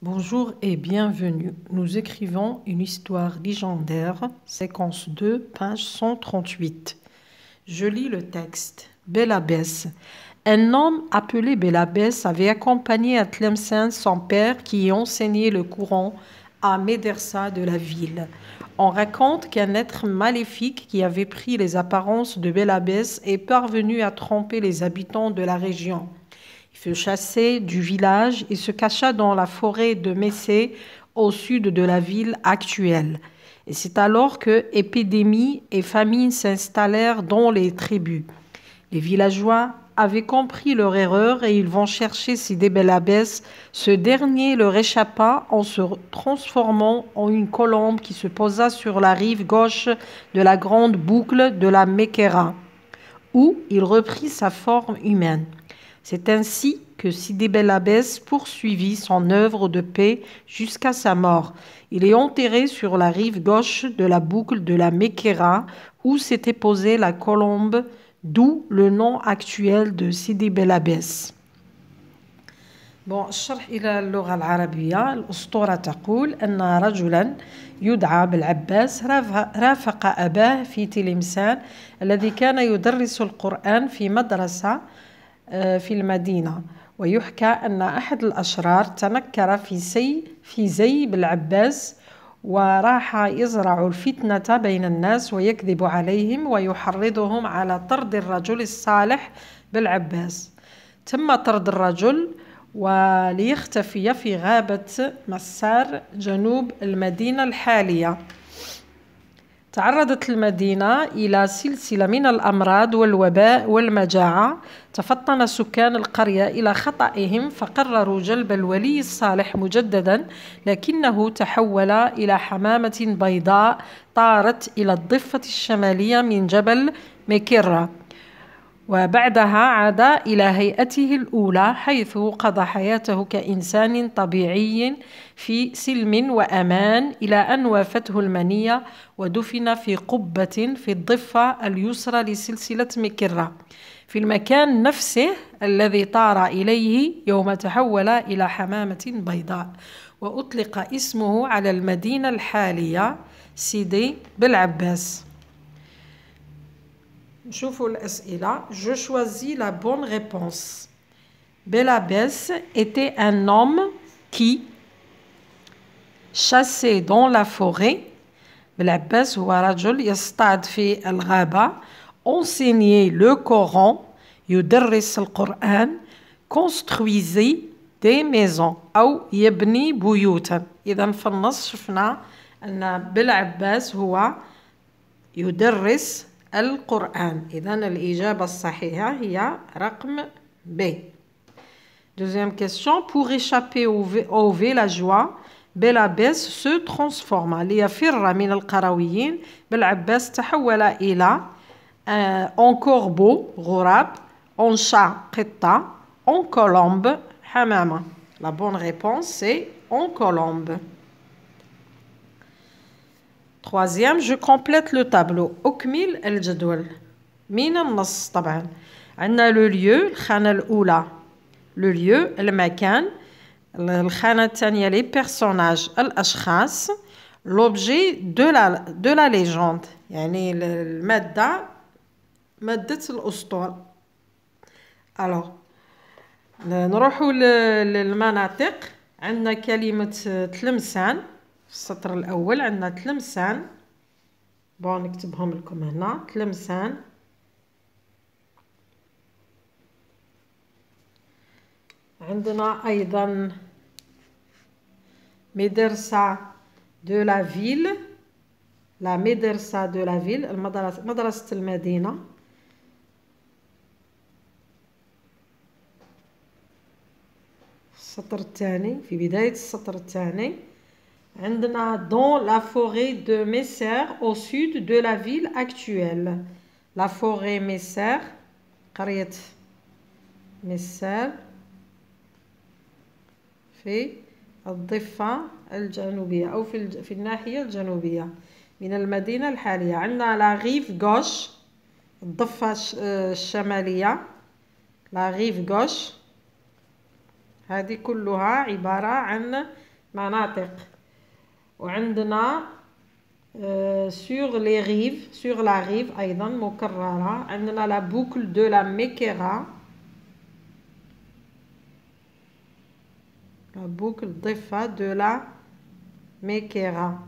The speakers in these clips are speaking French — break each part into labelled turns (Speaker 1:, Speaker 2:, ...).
Speaker 1: Bonjour et bienvenue. Nous écrivons une histoire légendaire, séquence 2, page 138. Je lis le texte. Belabès. Un homme appelé Belabès avait accompagné à Tlemcen son père qui enseignait le Coran à Médersa de la ville. On raconte qu'un être maléfique qui avait pris les apparences de Belabès est parvenu à tromper les habitants de la région. Il fut chassé du village et se cacha dans la forêt de Messé, au sud de la ville actuelle. Et c'est alors que épidémies et famines s'installèrent dans les tribus. Les villageois avaient compris leur erreur et ils vont chercher Sidi Belabès. Ce dernier leur échappa en se transformant en une colombe qui se posa sur la rive gauche de la grande boucle de la Mékéra, où il reprit sa forme humaine. C'est ainsi que Sidi Belabès poursuivit son œuvre de paix jusqu'à sa mort. Il est enterré sur la rive gauche de la boucle de la Mékéra où s'était posée la colombe, d'où le nom actuel de Sidi Belabès. Bon, الشرح إلى اللغة العربية. الأسطورة تقول أن رجلا يدعى بالعباس رافق أباه في تلمسان الذي كان يدرس القرآن في مدرسة في المدينة، ويحكى أن أحد الأشرار تنكر في زي بالعباس وراح يزرع الفتنة بين الناس ويكذب عليهم ويحرضهم على طرد الرجل الصالح بالعباس. تم طرد الرجل وليختفي في غابة مسار جنوب المدينة الحالية. تعرضت المدينة إلى سلسلة من الأمراض والوباء والمجاعة. تفطن سكان القرية إلى خطئهم فقرروا جلب الولي الصالح مجددا، لكنه تحول إلى حمامة بيضاء طارت إلى الضفة الشمالية من جبل ميكيرا، وبعدها عاد إلى هيئته الأولى حيث قضى حياته كإنسان طبيعي في سلم وأمان إلى أن وافته المنية ودفن في قبة في الضفة اليسرى لسلسلة ميكيرا في المكان نفسه الذي طار إليه يوم تحول إلى حمامة بيضاء، وأطلق اسمه على المدينة الحالية سيدي بالعباس. نشوفوا الأسئلة. Je choisis la bonne réponse. Belabès était un homme qui chassait dans la forêt. Belabès هو رجل يصطاد في الغابة. Enseignait le Coran. يدرس القرآن. Construisait des maisons أو يبني بيوتا. إذا في النص شفنا أن بلعباس هو يدرس القرآن. إذن الإجابة الصحيحة هي رقم B. Deuxième question. Pour échapper aux villageois, Belabès se transforma. ليفر من القرويين بلعباس تحول إلى en corbeau غراب, en chat قطة, en colombe حمامة. La bonne réponse c'est en colombe. Troisième, je complète le tableau. أكمل الجدول. من النص طبعا. عندنا le lieu الخانة الأولى. Le lieu المكان. الخانة الثانية les personnages الأشخاص. L'objet de la légende. يعني المادة مادة الأسطورة. Alors نروحوا للمناطق. عندنا كلمة تلمسان في السطر الأول. عندنا تلمسان. بون نكتبهم لكم هنا. تلمسان. عندنا أيضا مدرسة de la ville. la مدرسة de la ville. مدرسة المدينة. السطر الثاني في بداية السطر الثاني. عندنا dans la forêt de Messer au sud de la ville actuelle. La forêt Messer قرية Messer في الضفة الجنوبية أو في الناحية الجنوبية من المدينة الحالية. عندنا la rive gauche الضفة الشمالية. la rive gauche هذه كلها عبارة عن مناطق. وعندنا sur les rives, sur la rive أيضا مكررة. عندنا la boucle de la Mékéra. La boucle ضفة de la Mékéra.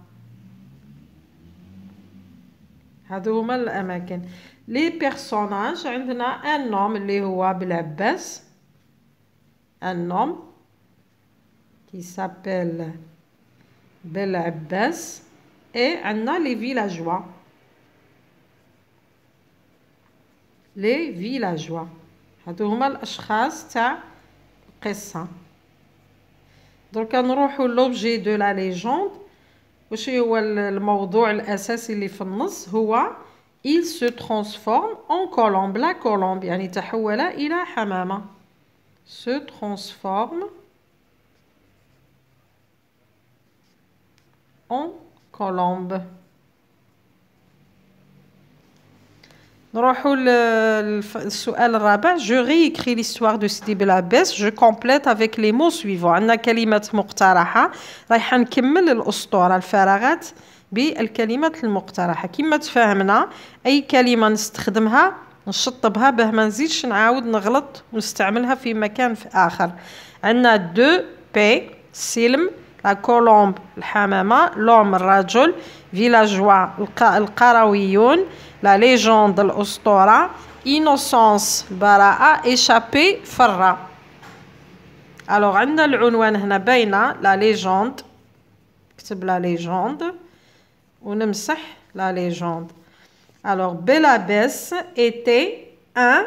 Speaker 1: هادو هما الأماكن. Les personnages عندنا un homme اللي هو بلعباس. Un homme qui s'appelle Belabès. Et عندنا les villageois. Les villageois. هادو هما الأشخاص تاع القصة. دونك نروحو لوبجي دو لا ليجوند. واش هو الموضوع الأساسي اللي في النص؟ هو il se transforme en colombe. La colombe يعني تحول إلى حمامة. Se transforme en colombe. نروحو للسؤال الرابع. Je réécris l'histoire de Sidi Belabès. Je complète avec les mots suivants. عندنا كلمات مقترحة. رايحة نكمل الأسطورة الفراغات بالكلمات المقترحة. كما تفاهمنا أي كلمة نستخدمها نشطبها باه ما نزيدش نعاود نغلط ونستعملها في مكان آخر. عندنا دو بي سلم، لا كولومب الحمامة، لوم الرجل، فيلاجوا القرويون، لا ليجوند الأسطورة، إينوسونس البراءة، إيشابي فرة. ألوغ عندنا العنوان هنا باينة لا ليجوند. نكتب لا ليجوند ونمسح لا ليجوند. Alors, Belabès était un.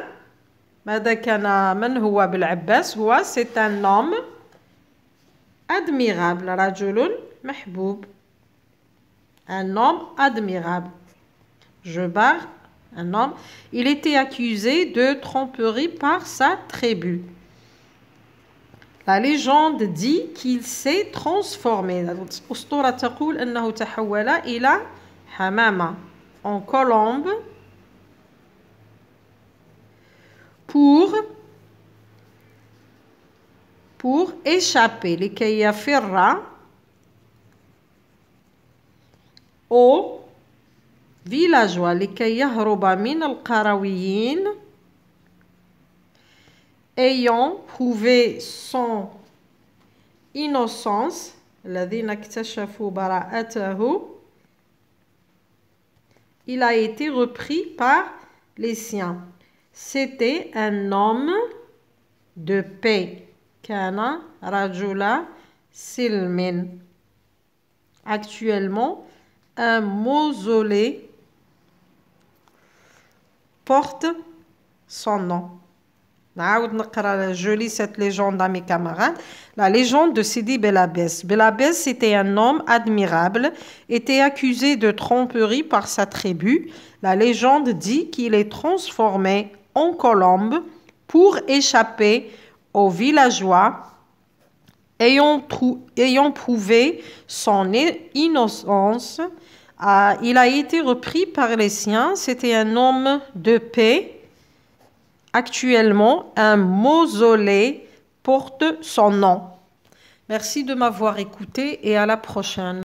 Speaker 1: ماذا كان؟ من هو بلعباس؟ هو c'est un homme admirable. رجل محبوب. Un homme admirable. Je barre. Un homme. Il était accusé de tromperie par sa tribu. La légende dit qu'il s'est transformé. الأسطورة تقول أنه تحول إلى حمامة. En colombe pour échapper لكي يفر aux villageois لكي يهرب من القرويين ayant prouvé son innocence الذين اكتشفوا براءته. Il a été repris par les siens. C'était un homme de paix. Kana rajula silmin. Actuellement, un mausolée porte son nom. Je lis cette légende à mes camarades. La légende de Sidi Belabès. Belabès était un homme admirable, était accusé de tromperie par sa tribu. La légende dit qu'il est transformé en colombe pour échapper aux villageois ayant prouvé son innocence. Il a été repris par les siens. C'était un homme de paix. Actuellement, un mausolée porte son nom. Merci de m'avoir écouté et à la prochaine.